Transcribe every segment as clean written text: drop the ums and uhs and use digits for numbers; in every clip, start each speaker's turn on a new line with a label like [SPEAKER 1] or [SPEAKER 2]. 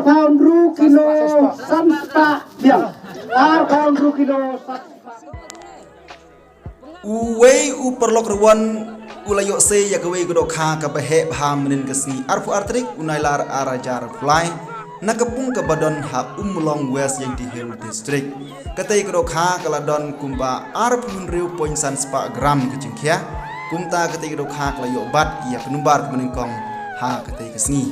[SPEAKER 1] pound ru kilo sansta biang. Pound ru kilo
[SPEAKER 2] uwei uperlok ruan ulayok se ya kawei godok kha ka behe pham nin kasni arfu artrik unailar arajar fly nakapung ka badon ha umlong west yang di hill district katai godok kha kaladon kumba arpun riu poin san spa gram kecingkia kumta katai godok kha kalayok bat ya penumbar kemeningkong ha katai kasni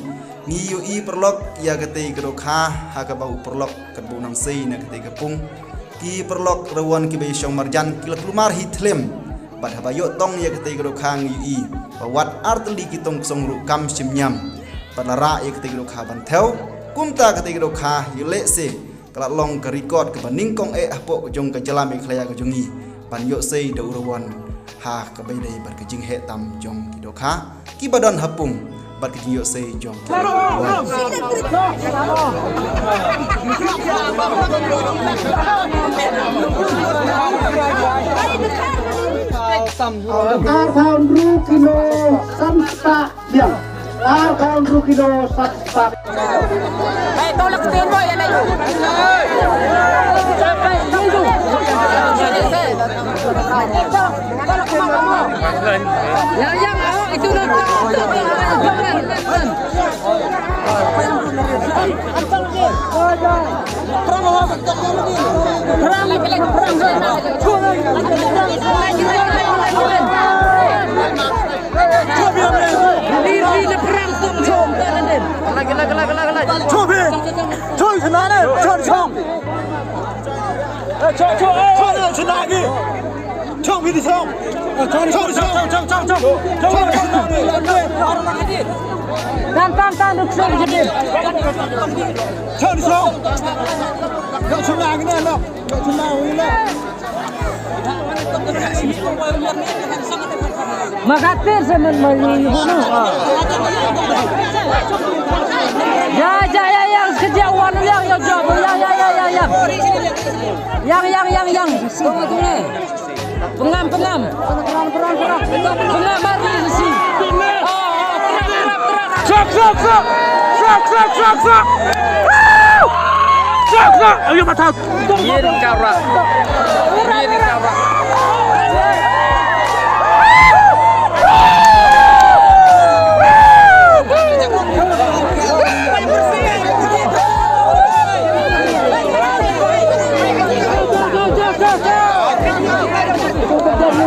[SPEAKER 2] ni yu i perlok ya katai godok kha ha ka bau perlok kadbu nang sei na katai kapung ki perlok rawan ki bayong marjan ki lumar hitlem bad habayo tong ya ketai gro khang ui bawat artli ki tong song ru kam simnyam padara ya ketai gro kha ban theo kumta ketai gro kha yule se kala long ka record ke baning kong apo jong ka jalam ikhlaya ka jongi ban yo sei do rawan ha ka bay dai bar ka jing he tam jong ki do kha ki badan hapung bat ki yo sei jong
[SPEAKER 1] pound ru kilo sansta biang. Pound ru kilo sansta.
[SPEAKER 3] Hey, tolak din mo yan ay. Yang itu nak. Tan được rồi chứ đi. Chơi đi xong. Cậu xuống lại cái này đâu? Cậu xuống lại cái này. Makasih semen melihat. Ya yang kejauhan yang jauh yang. Tunggu ni. Pengam. Pengam mari si. Sok. Ayo mata. Ini kau